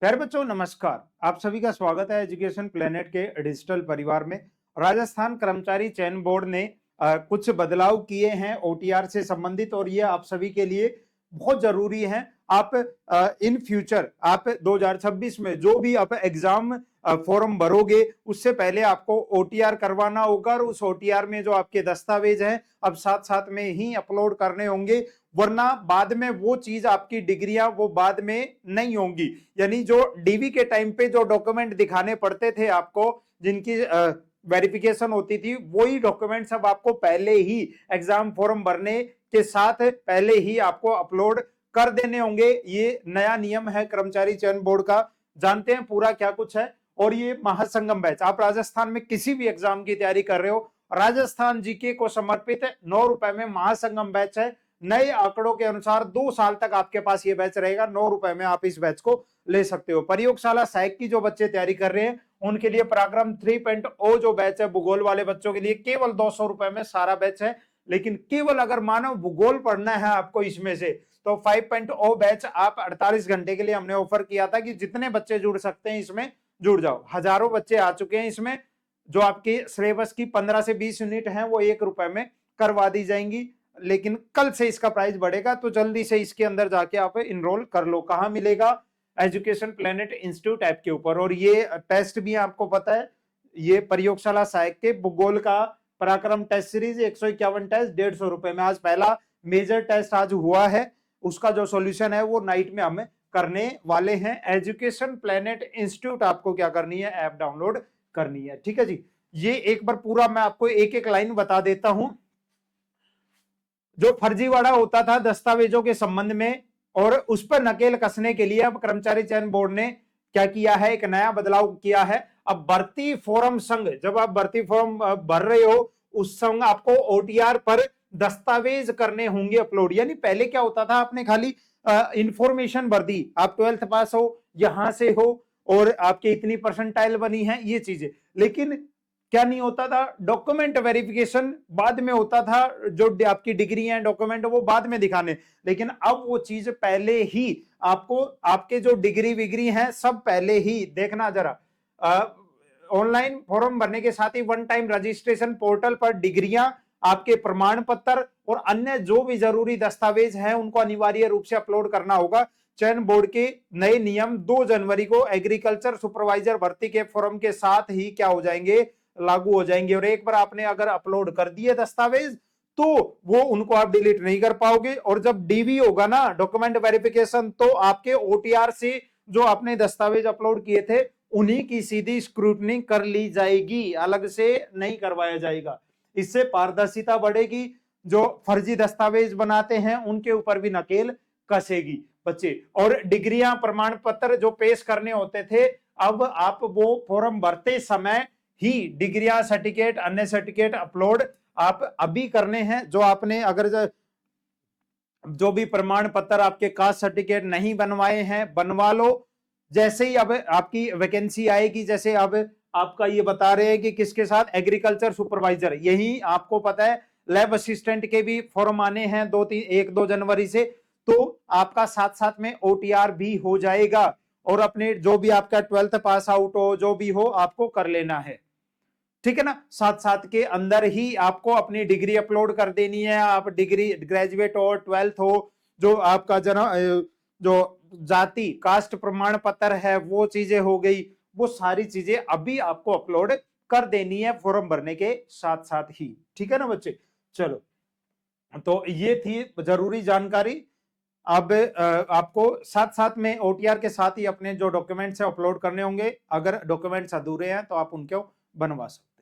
प्यारे बच्चों नमस्कार। आप सभी का स्वागत है एजुकेशन प्लेनेट के डिजिटल परिवार में। राजस्थान कर्मचारी चयन बोर्ड ने कुछ बदलाव किए हैं ओटीआर से संबंधित और ये आप सभी के लिए बहुत जरूरी है। आप इन फ्यूचर आप 2026 में जो भी आप एग्जाम फॉर्म भरोगे उससे पहले आपको ओटीआर करवाना होगा और उस ओटीआर में जो आपके दस्तावेज हैं अब साथ साथ में ही अपलोड करने होंगे, वरना बाद में वो चीज आपकी डिग्रियां वो बाद में नहीं होंगी। यानी जो डीवी के टाइम पे जो डॉक्यूमेंट दिखाने पड़ते थे आपको, जिनकी वेरिफिकेशन होती थी, वही डॉक्यूमेंट्स अब आपको पहले ही एग्जाम फॉर्म भरने के साथ पहले ही आपको अपलोड कर देने होंगे। ये नया नियम है कर्मचारी चयन बोर्ड का। जानते हैं पूरा क्या कुछ है। और ये महासंगम बैच, आप राजस्थान में किसी भी एग्जाम की तैयारी कर रहे हो, राजस्थान जीके को समर्पित 9 रुपए में महासंगम बैच है। नए आंकड़ों के अनुसार 2 साल तक आपके पास ये बैच रहेगा। 9 रुपए में आप इस बैच को ले सकते हो। प्रयोगशाला सहायक की जो बच्चे तैयारी कर रहे हैं उनके लिए पराक्रम 3.0 जो बैच है भूगोल वाले बच्चों के लिए केवल 200 रुपए में सारा बैच है। लेकिन केवल अगर मानव भूगोल पढ़ना है आपको इसमें से, तो 5.0 बैच आप 48 घंटे के लिए हमने ऑफर किया था कि जितने बच्चे जुड़ सकते हैं इसमें जुड़ जाओ। हजारों बच्चे आ चुके हैं इसमें। जो आपकी सिलेबस की 15 से 20 यूनिट है वो 1 रुपए में करवा दी जाएंगी, लेकिन कल से इसका प्राइस बढ़ेगा, तो जल्दी से इसके अंदर जाके आप इनरोल कर लो। कहां मिलेगा? एजुकेशन प्लेनेट इंस्टीट्यूट ऐप के ऊपर। और ये टेस्ट भी आपको पता है, ये प्रयोगशाला सहायक के भूगोल का पराक्रम टेस्ट सीरीज 151 टेस्ट 150 रुपए में। आज पहला मेजर टेस्ट आज हुआ है, उसका जो सॉल्यूशन है वो नाइट में हमें करने वाले हैं। एजुकेशन प्लेनेट इंस्टीट्यूट आपको क्या करनी है? ऐप डाउनलोड करनी है। ठीक है जी। ये एक बार पूरा मैं आपको एक एक लाइन बता देता हूं। जो फर्जीवाड़ा होता था दस्तावेजों के संबंध में और उस पर नकेल कसने के लिए अब कर्मचारी चयन बोर्ड ने क्या किया है? एक नया बदलाव किया है। अब भर्ती फॉर्म संघ, जब आप भर्ती फॉर्म भर रहे हो उस संघ आपको ओटीआर पर दस्तावेज करने होंगे अपलोड। यानी पहले क्या होता था, आपने खाली इंफॉर्मेशन भर दी, आप 12th पास हो, यहां से हो और आपके इतनी परसेंटाइल बनी है, ये चीजें। लेकिन क्या नहीं होता था? डॉक्यूमेंट वेरिफिकेशन बाद में होता था। जो आपकी डिग्री है डॉक्यूमेंट वो बाद में दिखाने, लेकिन अब वो चीज पहले ही आपको, आपके जो डिग्री विग्री हैं सब पहले ही देखना। जरा ऑनलाइन फॉर्म भरने के साथ ही वन टाइम रजिस्ट्रेशन पोर्टल पर डिग्रियां, आपके प्रमाण पत्र और अन्य जो भी जरूरी दस्तावेज हैं उनको अनिवार्य रूप से अपलोड करना होगा। चयन बोर्ड के नए नियम 2 जनवरी को एग्रीकल्चर सुपरवाइजर भर्ती के फॉर्म के साथ ही क्या हो जाएंगे? लागू हो जाएंगे। और एक बार आपने अगर अपलोड कर दिए दस्तावेज तो वो उनको आप डिलीट नहीं कर पाओगे। और जब डीवी होगा ना, डॉक्यूमेंट वेरिफिकेशन, तो आपके ओटीआर से जो आपने दस्तावेज अपलोड किए थे उन्हीं की सीधी स्क्रूटनी कर ली जाएगी, अलग से नहीं करवाया जाएगा। इससे पारदर्शिता बढ़ेगी। जो फर्जी दस्तावेज बनाते हैं उनके ऊपर भी नकेल कसेगी बच्चे। और डिग्रियां प्रमाण पत्र जो पेश करने होते थे, अब आप वो फॉर्म भरते समय ही डिग्रियां सर्टिफिकेट अन्य सर्टिफिकेट अपलोड आप अभी करने हैं। जो आपने अगर जो भी प्रमाण पत्र आपके कास्ट सर्टिफिकेट नहीं बनवाए हैं बनवा लो। जैसे ही अब आपकी वैकेंसी आएगी, जैसे अब आपका ये बता रहे हैं कि किसके साथ? Agriculture supervisor. यही आपको पता है लैब असिस्टेंट के भी फॉर्म आने हैं 1-2 जनवरी से, तो आपका साथ साथ में ओटीआर भी हो जाएगा। और अपने जो भी आपका 12th पास आउट हो, जो भी हो, आपको कर लेना है। ठीक है ना? साथ साथ के अंदर ही आपको अपनी डिग्री अपलोड कर देनी है। आप डिग्री ग्रेजुएट हो, 12th हो, जो आपका जो जाति कास्ट प्रमाण पत्र है वो चीजें हो गई, वो सारी चीजें अभी आपको अपलोड कर देनी है फॉर्म भरने के साथ साथ ही। ठीक है ना बच्चे? चलो, तो ये थी जरूरी जानकारी। अब आपको साथ साथ में ओटीआर के साथ ही अपने जो डॉक्यूमेंट्स है अपलोड करने होंगे। अगर डॉक्यूमेंट्स अधूरे हैं तो आप उनको बनवा सकते हैं।